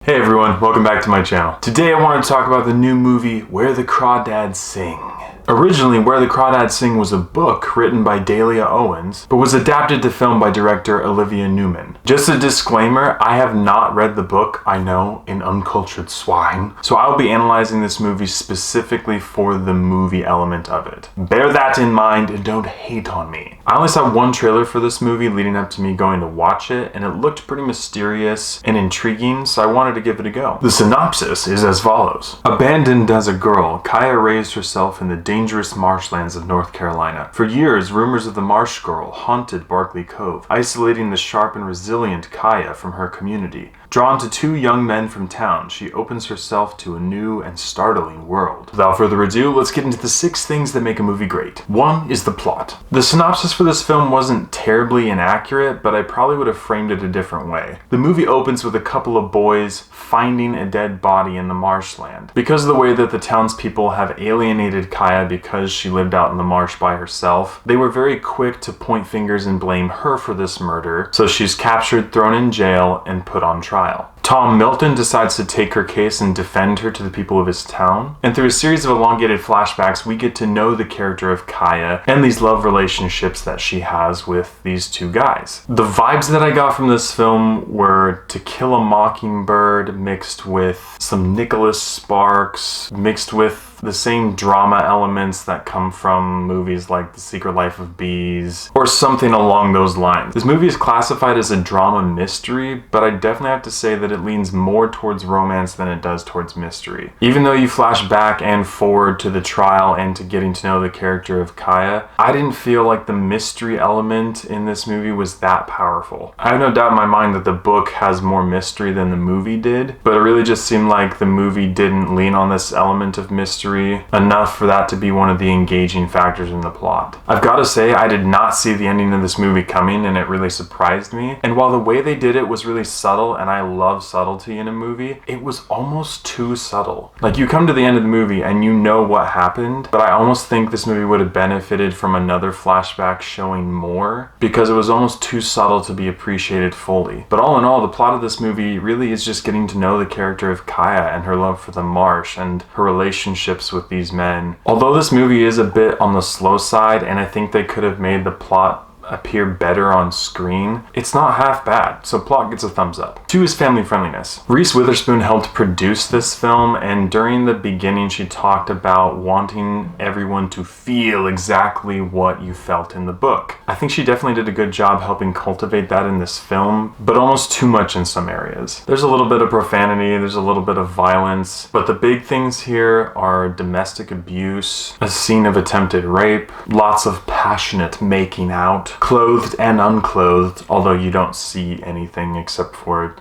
Hey everyone, welcome back to my channel. Today I want to talk about the new movie, Where the Crawdads Sing. Originally, Where the Crawdads Sing was a book written by Delia Owens, but was adapted to film by director Olivia Newman. Just a disclaimer, I have not read the book, I know, in uncultured swine, so I will be analyzing this movie specifically for the movie element of it. Bear that in mind and don't hate on me. I only saw one trailer for this movie leading up to me going to watch it, and it looked pretty mysterious and intriguing, so I wanted to give it a go. The synopsis is as follows. Abandoned as a girl, Kaya raised herself in the dangerous marshlands of North Carolina. For years, rumors of the Marsh Girl haunted Barkley Cove, isolating the sharp and resilient Kaya from her community. Drawn to two young men from town, she opens herself to a new and startling world. Without further ado, let's get into the 6 things that make a movie great. 1 is the plot. The synopsis for this film wasn't terribly inaccurate, but I probably would have framed it a different way. The movie opens with a couple of boys finding a dead body in the marshland. Because of the way that the townspeople have alienated Kaya because she lived out in the marsh by herself, they were very quick to point fingers and blame her for this murder, so she's captured, thrown in jail, and put on trial. Tom Milton decides to take her case and defend her to the people of his town, and through a series of elongated flashbacks we get to know the character of Kaya and these love relationships that she has with these two guys. The vibes that I got from this film were To Kill a Mockingbird mixed with some Nicholas Sparks, mixed with the same drama elements that come from movies like The Secret Life of Bees, or something along those lines. This movie is classified as a drama mystery, but I definitely have to say that it leans more towards romance than it does towards mystery. Even though you flash back and forward to the trial and to getting to know the character of Kaya, I didn't feel like the mystery element in this movie was that powerful. I have no doubt in my mind that the book has more mystery than the movie did, but it really just seemed like the movie didn't lean on this element of mystery enough for that to be one of the engaging factors in the plot. I've got to say, I did not see the ending of this movie coming, and it really surprised me. And while the way they did it was really subtle, and I love subtlety in a movie, it was almost too subtle. Like, you come to the end of the movie and you know what happened, but I almost think this movie would have benefited from another flashback showing more, because it was almost too subtle to be appreciated fully. But all in all, the plot of this movie really is just getting to know the character of Kaya and her love for the marsh and her relationships with these men. Although this movie is a bit on the slow side, and I think they could have made the plot appear better on screen, it's not half bad, so plot gets a thumbs up. 2 is family friendliness. Reese Witherspoon helped produce this film, and during the beginning she talked about wanting everyone to feel exactly what you felt in the book. I think she definitely did a good job helping cultivate that in this film, but almost too much in some areas. There's a little bit of profanity, there's a little bit of violence, but the big things here are domestic abuse, a scene of attempted rape, lots of passionate making out, clothed and unclothed, although you don't see anything except for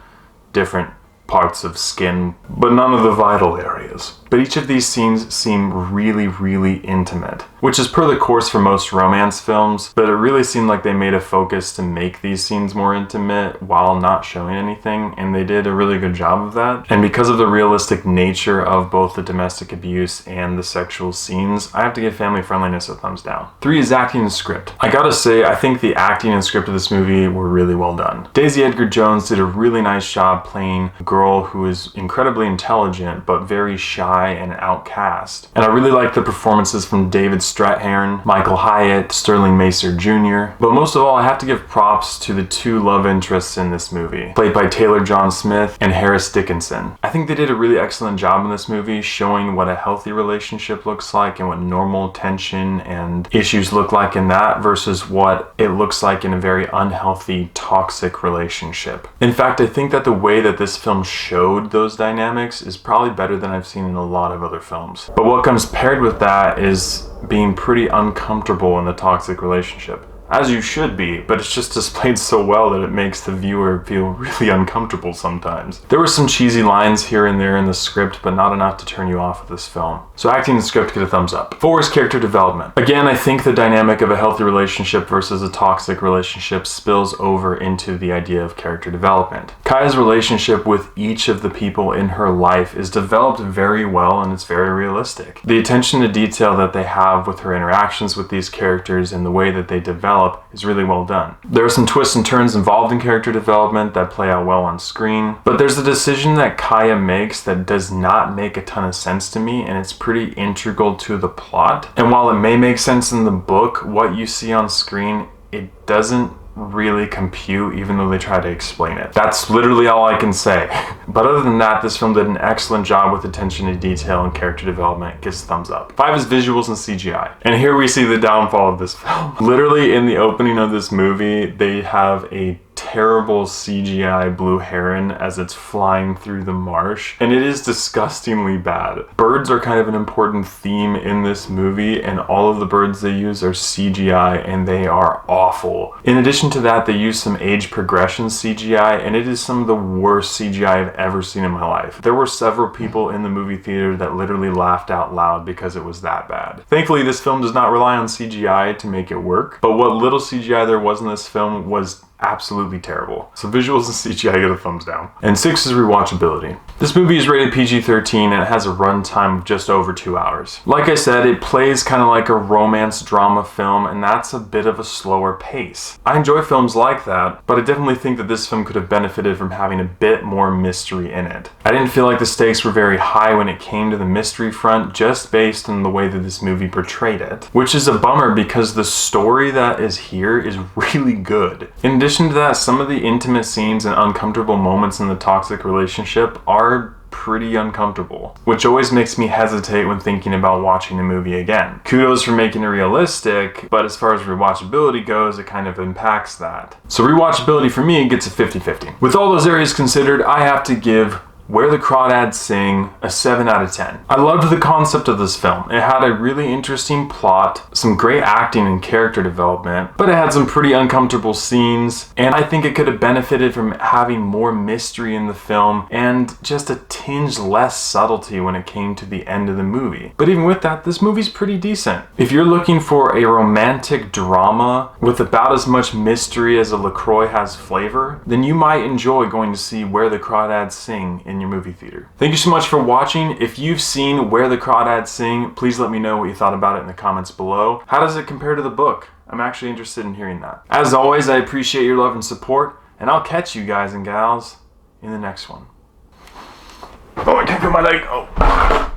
different parts of skin, but none of the vital areas. But each of these scenes seem really, really intimate, which is per the course for most romance films, but it really seemed like they made a focus to make these scenes more intimate while not showing anything, and they did a really good job of that. And because of the realistic nature of both the domestic abuse and the sexual scenes, I have to give family friendliness a thumbs down. 3 is acting and script. I gotta say, I think the acting and script of this movie were really well done. Daisy Edgar-Jones did a really nice job playing a girl who is incredibly intelligent, but very shy and outcast. And I really like the performances from David Strathairn, Michael Hyatt, Sterling Macer Jr. But most of all, I have to give props to the 2 love interests in this movie, played by Taylor John Smith and Harris Dickinson. I think they did a really excellent job in this movie showing what a healthy relationship looks like and what normal tension and issues look like in that versus what it looks like in a very unhealthy, toxic relationship. In fact, I think that the way that this film showed those dynamics is probably better than I've seen in a lot of other films. But what comes paired with that is being pretty uncomfortable in the toxic relationship. As you should be, but it's just displayed so well that it makes the viewer feel really uncomfortable sometimes. There were some cheesy lines here and there in the script, but not enough to turn you off with this film. So acting and script get a thumbs up. 4 is character development. Again, I think the dynamic of a healthy relationship versus a toxic relationship spills over into the idea of character development. Kaya's relationship with each of the people in her life is developed very well, and it's very realistic. The attention to detail that they have with her interactions with these characters and the way that they develop develop is really well done. There are some twists and turns involved in character development that play out well on screen, but there's a decision that Kaya makes that does not make a ton of sense to me, and it's pretty integral to the plot. And while it may make sense in the book, what you see on screen, it doesn't really compute, even though they try to explain it. That's literally all I can say. But other than that, this film did an excellent job with attention to detail and character development. Gives a thumbs up. 5 is visuals and CGI. And here we see the downfall of this film. Literally in the opening of this movie, they have a terrible CGI blue heron as it's flying through the marsh, and it is disgustingly bad. Birds are kind of an important theme in this movie, and all of the birds they use are CGI, and they are awful. In addition to that, they use some age progression CGI, and it is some of the worst CGI I've ever seen in my life. There were several people in the movie theater that literally laughed out loud because it was that bad. Thankfully, this film does not rely on CGI to make it work, but what little CGI there was in this film was absolutely terrible. So visuals and CGI get a thumbs down. And 6 is rewatchability. This movie is rated PG-13 and it has a runtime of just over 2 hours. Like I said, it plays kind of like a romance drama film, and that's a bit of a slower pace. I enjoy films like that, but I definitely think that this film could have benefited from having a bit more mystery in it. I didn't feel like the stakes were very high when it came to the mystery front, just based on the way that this movie portrayed it, which is a bummer because the story that is here is really good. In addition to that, some of the intimate scenes and uncomfortable moments in the toxic relationship are pretty uncomfortable, which always makes me hesitate when thinking about watching the movie again. Kudos for making it realistic, but as far as rewatchability goes, it kind of impacts that. So rewatchability for me gets a 50-50. With all those areas considered, I have to give Where the Crawdads Sing a 7 out of 10. I loved the concept of this film. It had a really interesting plot, some great acting and character development, but it had some pretty uncomfortable scenes, and I think it could have benefited from having more mystery in the film and just a tinge less subtlety when it came to the end of the movie. But even with that, this movie's pretty decent. If you're looking for a romantic drama with about as much mystery as a LaCroix has flavor, then you might enjoy going to see Where the Crawdads Sing in your movie theater. Thank you so much for watching. If you've seen Where the Crawdads Sing, please let me know what you thought about it in the comments below. How does it compare to the book? I'm actually interested in hearing that. As always, I appreciate your love and support, and I'll catch you guys and gals in the next one. Oh, I can't feel my leg. Oh.